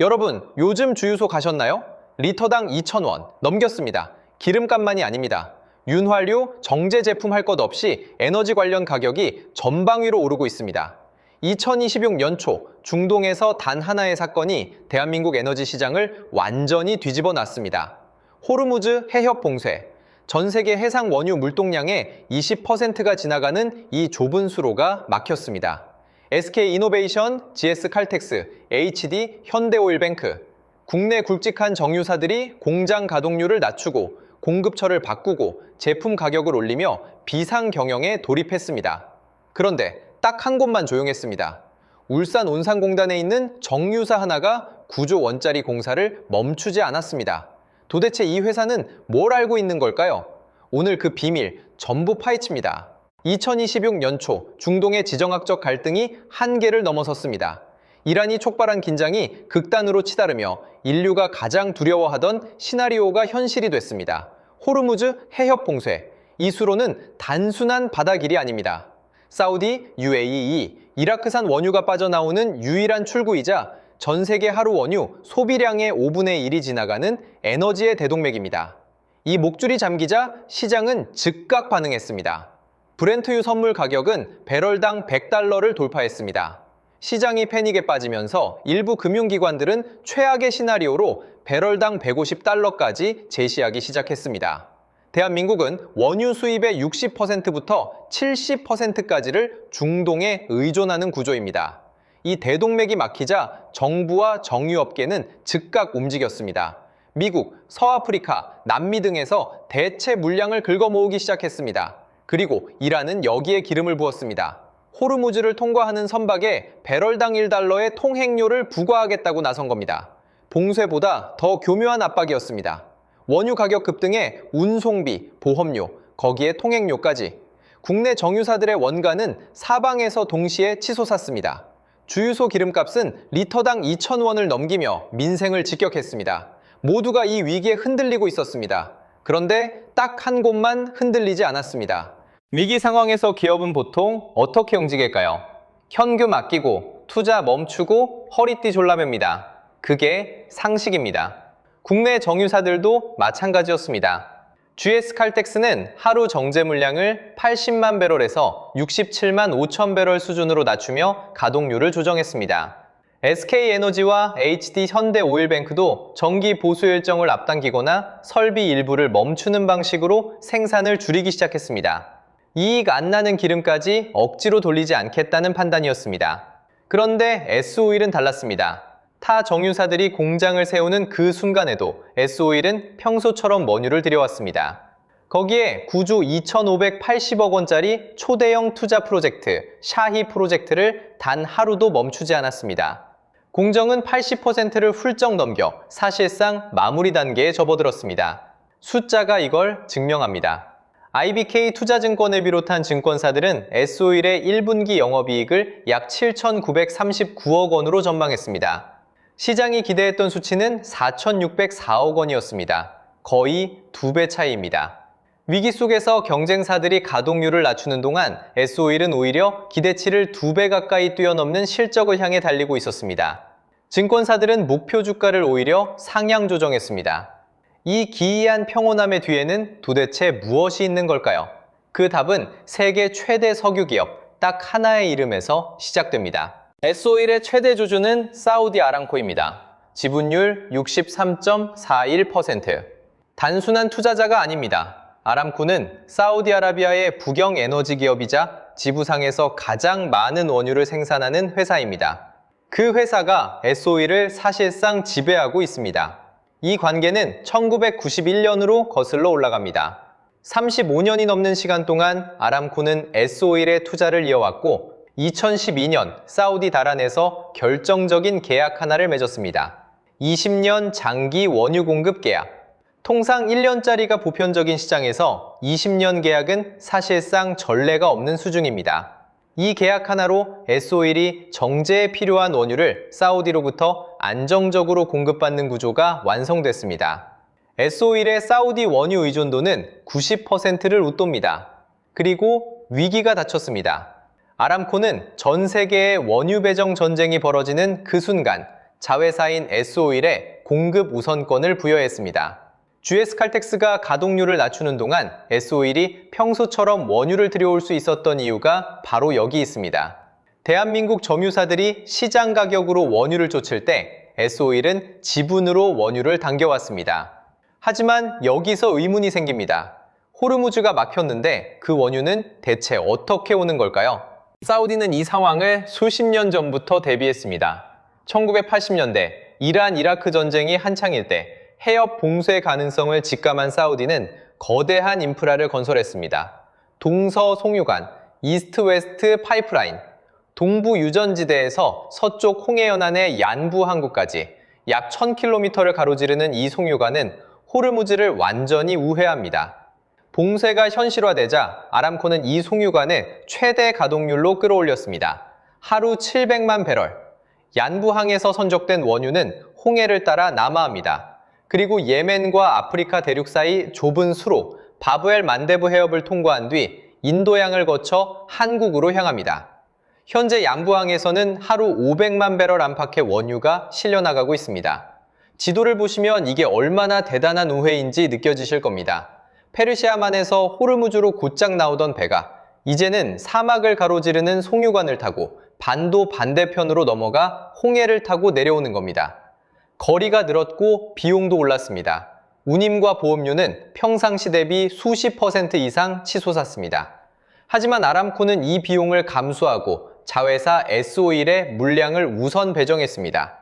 여러분, 요즘 주유소 가셨나요? 리터당 2,000원 넘겼습니다. 기름값만이 아닙니다. 윤활유, 정제 제품 할 것 없이 에너지 관련 가격이 전방위로 오르고 있습니다. 2026년 초 중동에서 단 하나의 사건이 대한민국 에너지 시장을 완전히 뒤집어 놨습니다. 호르무즈 해협 봉쇄. 전 세계 해상 원유 물동량의 20%가 지나가는 이 좁은 수로가 막혔습니다. SK이노베이션, GS칼텍스, HD, 현대오일뱅크, 국내 굵직한 정유사들이 공장 가동률을 낮추고 공급처를 바꾸고 제품 가격을 올리며 비상 경영에 돌입했습니다. 그런데 딱 한 곳만 조용했습니다. 울산 온산공단에 있는 정유사 하나가 9조 원짜리 공사를 멈추지 않았습니다. 도대체 이 회사는 뭘 알고 있는 걸까요? 오늘 그 비밀 전부 파헤칩니다. 2026년 초 중동의 지정학적 갈등이 한계를 넘어섰습니다. 이란이 촉발한 긴장이 극단으로 치달으며 인류가 가장 두려워하던 시나리오가 현실이 됐습니다. 호르무즈 해협 봉쇄. 이 수로는 단순한 바다길이 아닙니다. 사우디, UAE, 이라크산 원유가 빠져나오는 유일한 출구이자 전 세계 하루 원유 소비량의 5분의 1이 지나가는 에너지의 대동맥입니다. 이 목줄이 잠기자 시장은 즉각 반응했습니다. 브렌트유 선물 가격은 배럴당 100달러를 돌파했습니다. 시장이 패닉에 빠지면서 일부 금융기관들은 최악의 시나리오로 배럴당 150달러까지 제시하기 시작했습니다. 대한민국은 원유 수입의 60%부터 70%까지를 중동에 의존하는 구조입니다. 이 대동맥이 막히자 정부와 정유업계는 즉각 움직였습니다. 미국, 서아프리카, 남미 등에서 대체 물량을 긁어모으기 시작했습니다. 그리고 이란은 여기에 기름을 부었습니다. 호르무즈를 통과하는 선박에 배럴당 1달러의 통행료를 부과하겠다고 나선 겁니다. 봉쇄보다 더 교묘한 압박이었습니다. 원유 가격 급등에 운송비, 보험료, 거기에 통행료까지. 국내 정유사들의 원가는 사방에서 동시에 치솟았습니다. 주유소 기름값은 리터당 2,000원을 넘기며 민생을 직격했습니다. 모두가 이 위기에 흔들리고 있었습니다. 그런데 딱 한 곳만 흔들리지 않았습니다. 위기 상황에서 기업은 보통 어떻게 움직일까요? 현금 아끼고 투자 멈추고 허리띠 졸라맵니다. 그게 상식입니다. 국내 정유사들도 마찬가지였습니다. GS칼텍스는 하루 정제 물량을 80만 배럴에서 67만 5천 배럴 수준으로 낮추며 가동률을 조정했습니다. SK에너지와 HD 현대오일뱅크도 정기 보수 일정을 앞당기거나 설비 일부를 멈추는 방식으로 생산을 줄이기 시작했습니다. 이익 안 나는 기름까지 억지로 돌리지 않겠다는 판단이었습니다. 그런데 S오일은 달랐습니다. 타 정유사들이 공장을 세우는 그 순간에도 S오일은 평소처럼 원유를 들여왔습니다. 거기에 9조 2,580억 원짜리 초대형 투자 프로젝트, 샤히 프로젝트를 단 하루도 멈추지 않았습니다. 공정은 80%를 훌쩍 넘겨 사실상 마무리 단계에 접어들었습니다. 숫자가 이걸 증명합니다. IBK 투자증권을 비롯한 증권사들은 S오일의 1분기 영업이익을 약 7,939억 원으로 전망했습니다. 시장이 기대했던 수치는 4,604억 원이었습니다. 거의 2배 차이입니다. 위기 속에서 경쟁사들이 가동률을 낮추는 동안 S오일은 오히려 기대치를 2배 가까이 뛰어넘는 실적을 향해 달리고 있었습니다. 증권사들은 목표 주가를 오히려 상향 조정했습니다. 이 기이한 평온함의 뒤에는 도대체 무엇이 있는 걸까요? 그 답은 세계 최대 석유 기업 딱 하나의 이름에서 시작됩니다. S오일의 최대 주주는 사우디 아람코입니다. 지분율 63.41%. 단순한 투자자가 아닙니다. 아람코는 사우디아라비아의 국영 에너지 기업이자 지구상에서 가장 많은 원유를 생산하는 회사입니다. 그 회사가 S오일을 사실상 지배하고 있습니다. 이 관계는 1991년으로 거슬러 올라갑니다. 35년이 넘는 시간 동안 아람코는 S오일에 투자를 이어왔고 2012년 사우디 다란에서 결정적인 계약 하나를 맺었습니다. 20년 장기 원유 공급 계약. 통상 1년짜리가 보편적인 시장에서 20년 계약은 사실상 전례가 없는 수준입니다. 이 계약 하나로 S오일이 정제에 필요한 원유를 사우디로부터 안정적으로 공급받는 구조가 완성됐습니다. S오일의 사우디 원유 의존도는 90%를 웃돕니다. 그리고 위기가 닥쳤습니다. 아람코는 전 세계의 원유 배정 전쟁이 벌어지는 그 순간 자회사인 S-오일에 공급 우선권을 부여했습니다. GS 칼텍스가 가동률을 낮추는 동안 S-오일이 평소처럼 원유를 들여올 수 있었던 이유가 바로 여기 있습니다. 대한민국 점유사들이 시장 가격으로 원유를 쫓을 때 S-오일은 지분으로 원유를 당겨왔습니다. 하지만 여기서 의문이 생깁니다. 호르무즈가 막혔는데 그 원유는 대체 어떻게 오는 걸까요? 사우디는 이 상황을 수십 년 전부터 대비했습니다. 1980년대 이란-이라크 전쟁이 한창일 때 해협 봉쇄 가능성을 직감한 사우디는 거대한 인프라를 건설했습니다. 동서 송유관, 이스트-웨스트 파이프라인, 동부 유전지대에서 서쪽 홍해연안의 얀부 항구까지 약 1000km를 가로지르는 이 송유관은 호르무즈를 완전히 우회합니다. 봉쇄가 현실화되자 아람코는 이 송유관을 최대 가동률로 끌어올렸습니다. 하루 700만 배럴. 얀부항에서 선적된 원유는 홍해를 따라 남하합니다. 그리고 예멘과 아프리카 대륙 사이 좁은 수로 바브엘 만데브 해협을 통과한 뒤 인도양을 거쳐 한국으로 향합니다. 현재 얀부항에서는 하루 500만 배럴 안팎의 원유가 실려나가고 있습니다. 지도를 보시면 이게 얼마나 대단한 우회인지 느껴지실 겁니다. 페르시아만에서 호르무즈로 곧장 나오던 배가 이제는 사막을 가로지르는 송유관을 타고 반도 반대편으로 넘어가 홍해를 타고 내려오는 겁니다. 거리가 늘었고 비용도 올랐습니다. 운임과 보험료는 평상시 대비 수십 % 이상 치솟았습니다. 하지만 아람코는 이 비용을 감수하고 자회사 S-오일의 물량을 우선 배정했습니다.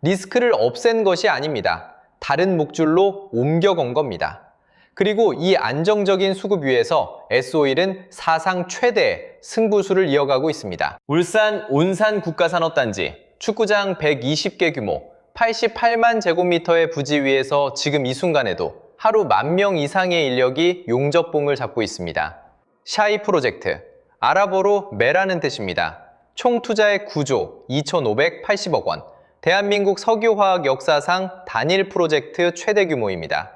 리스크를 없앤 것이 아닙니다. 다른 목줄로 옮겨건 겁니다. 그리고 이 안정적인 수급 위에서 S-오일은 사상 최대의 승부수를 이어가고 있습니다. 울산 온산 국가산업단지, 축구장 120개 규모, 88만 제곱미터의 부지 위에서 지금 이 순간에도 하루 10,000명 이상의 인력이 용접봉을 잡고 있습니다. 샤이 프로젝트, 아랍어로 매라는 뜻입니다. 총 투자액 9조 2,580억 원, 대한민국 석유화학 역사상 단일 프로젝트 최대 규모입니다.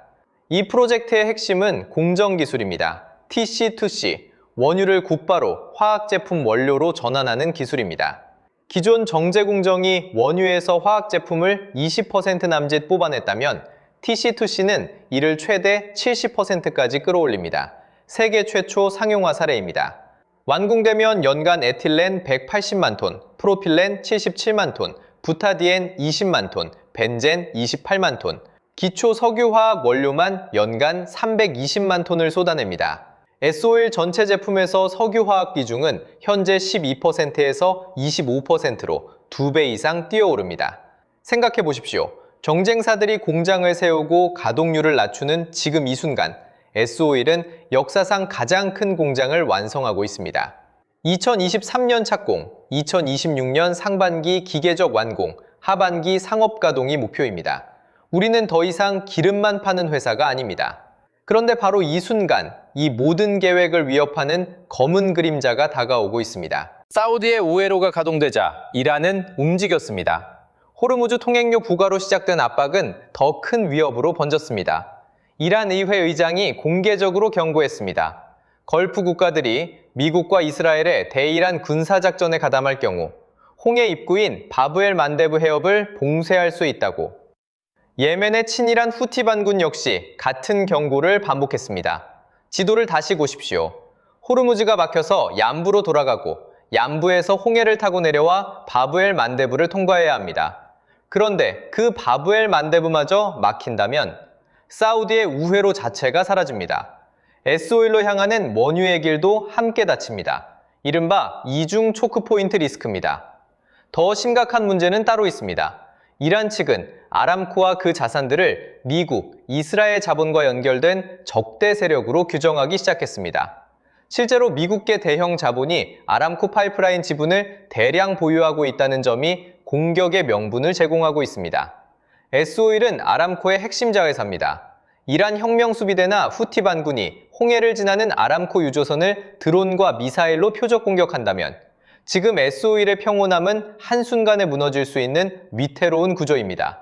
이 프로젝트의 핵심은 공정기술입니다. TC2C, 원유를 곧바로 화학제품 원료로 전환하는 기술입니다. 기존 정제공정이 원유에서 화학제품을 20% 남짓 뽑아냈다면 TC2C는 이를 최대 70%까지 끌어올립니다. 세계 최초 상용화 사례입니다. 완공되면 연간 에틸렌 180만 톤, 프로필렌 77만 톤, 부타디엔 20만 톤, 벤젠 28만 톤, 기초 석유화학 원료만 연간 320만 톤을 쏟아냅니다. S-오일 전체 제품에서 석유화학 비중은 현재 12%에서 25%로 2배 이상 뛰어오릅니다. 생각해 보십시오. 경쟁사들이 공장을 세우고 가동률을 낮추는 지금 이 순간, S-오일은 역사상 가장 큰 공장을 완성하고 있습니다. 2023년 착공, 2026년 상반기 기계적 완공, 하반기 상업 가동이 목표입니다. 우리는 더 이상 기름만 파는 회사가 아닙니다. 그런데 바로 이 순간, 이 모든 계획을 위협하는 검은 그림자가 다가오고 있습니다. 사우디의 우회로가 가동되자 이란은 움직였습니다. 호르무즈 통행료 부과로 시작된 압박은 더 큰 위협으로 번졌습니다. 이란 의회 의장이 공개적으로 경고했습니다. 걸프 국가들이 미국과 이스라엘의 대이란 군사작전에 가담할 경우 홍해 입구인 바브엘 만데브 해협을 봉쇄할 수 있다고. 예멘의 친이란 후티 반군 역시 같은 경고를 반복했습니다. 지도를 다시 보십시오. 호르무즈가 막혀서 얀부로 돌아가고 얀부에서 홍해를 타고 내려와 바브엘 만데브를 통과해야 합니다. 그런데 그 바브엘 만데브마저 막힌다면 사우디의 우회로 자체가 사라집니다. S-오일로 향하는 원유의 길도 함께 닫힙니다. 이른바 이중 초크포인트 리스크입니다. 더 심각한 문제는 따로 있습니다. 이란 측은 아람코와 그 자산들을 미국, 이스라엘 자본과 연결된 적대 세력으로 규정하기 시작했습니다. 실제로 미국계 대형 자본이 아람코 파이프라인 지분을 대량 보유하고 있다는 점이 공격의 명분을 제공하고 있습니다. S-오일은 아람코의 핵심 자회사입니다. 이란 혁명수비대나 후티 반군이 홍해를 지나는 아람코 유조선을 드론과 미사일로 표적 공격한다면 지금 S-오일의 평온함은 한순간에 무너질 수 있는 위태로운 구조입니다.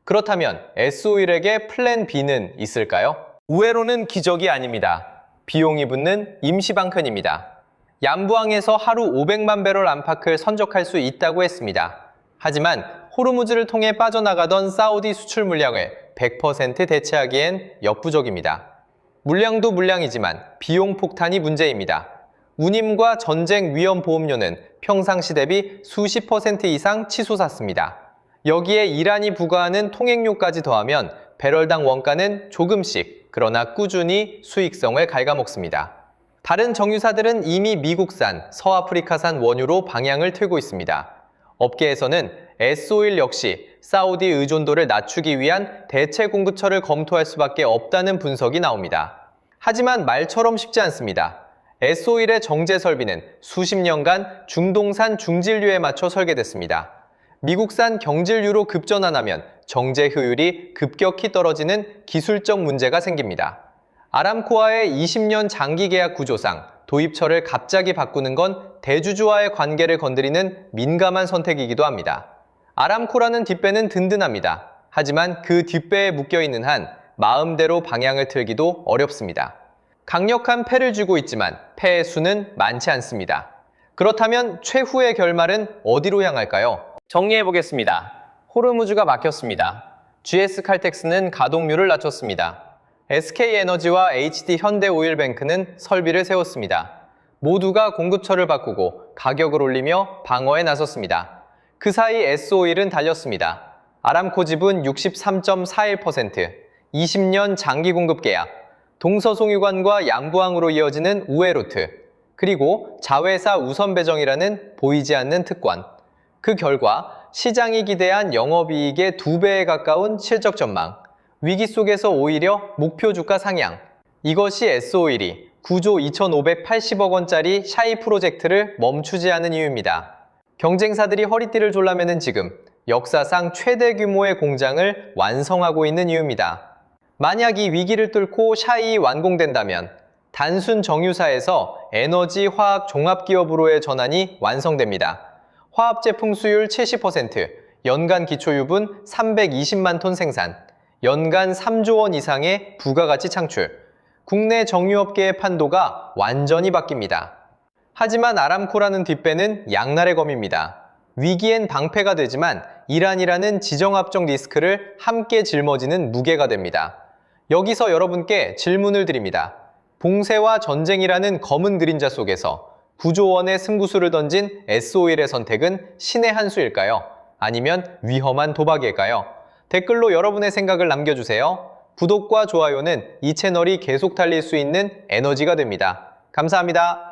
그렇다면 S-오일에게 플랜 B는 있을까요? 우회로는 기적이 아닙니다. 비용이 붙는 임시방편입니다. 얀부항에서 하루 500만 배럴 안팎을 선적할 수 있다고 했습니다. 하지만 호르무즈를 통해 빠져나가던 사우디 수출 물량을 100% 대체하기엔 역부족입니다. 물량도 물량이지만 비용 폭탄이 문제입니다. 운임과 전쟁 위험 보험료는 평상시 대비 수십 % 이상 치솟았습니다. 여기에 이란이 부과하는 통행료까지 더하면 배럴당 원가는 조금씩 그러나 꾸준히 수익성을 갉아먹습니다. 다른 정유사들은 이미 미국산, 서아프리카산 원유로 방향을 틀고 있습니다. 업계에서는 S오일 역시 사우디 의존도를 낮추기 위한 대체 공급처를 검토할 수밖에 없다는 분석이 나옵니다. 하지만 말처럼 쉽지 않습니다. S오일의 정제 설비는 수십 년간 중동산 중진류에 맞춰 설계됐습니다. 미국산 경질유로 급전환하면 정제 효율이 급격히 떨어지는 기술적 문제가 생깁니다. 아람코와의 20년 장기 계약 구조상 도입처를 갑자기 바꾸는 건 대주주와의 관계를 건드리는 민감한 선택이기도 합니다. 아람코라는 뒷배는 든든합니다. 하지만 그 뒷배에 묶여있는 한 마음대로 방향을 틀기도 어렵습니다. 강력한 패를 쥐고 있지만 패의 수는 많지 않습니다. 그렇다면 최후의 결말은 어디로 향할까요? 정리해보겠습니다. 호르무즈가 막혔습니다. GS칼텍스는 가동률을 낮췄습니다. SK에너지와 HD현대오일뱅크는 설비를 세웠습니다. 모두가 공급처를 바꾸고 가격을 올리며 방어에 나섰습니다. 그 사이 S오일은 달렸습니다. 아람코 지분 63.41%, 20년 장기 공급 계약, 동서송유관과 양부항으로 이어지는 우에로트, 그리고 자회사 우선 배정이라는 보이지 않는 특권. 그 결과 시장이 기대한 영업이익의 2배에 가까운 실적 전망, 위기 속에서 오히려 목표 주가 상향. 이것이 S오일이 9조 2,580억 원짜리 샤이 프로젝트를 멈추지 않은 이유입니다. 경쟁사들이 허리띠를 졸라매는 지금 역사상 최대 규모의 공장을 완성하고 있는 이유입니다. 만약 이 위기를 뚫고 샤이 완공된다면 단순 정유사에서 에너지 화학 종합기업으로의 전환이 완성됩니다. 화합 제품 수율 70%, 연간 기초유분 320만 톤 생산, 연간 3조 원 이상의 부가가치 창출, 국내 정유업계의 판도가 완전히 바뀝니다. 하지만 아람코라는 뒷배는 양날의 검입니다. 위기엔 방패가 되지만 이란이라는 지정학적 리스크를 함께 짊어지는 무게가 됩니다. 여기서 여러분께 질문을 드립니다. 봉쇄와 전쟁이라는 검은 그림자 속에서 9조 원의 승부수를 던진 S오일의 선택은 신의 한 수일까요? 아니면 위험한 도박일까요? 댓글로 여러분의 생각을 남겨주세요. 구독과 좋아요는 이 채널이 계속 달릴 수 있는 에너지가 됩니다. 감사합니다.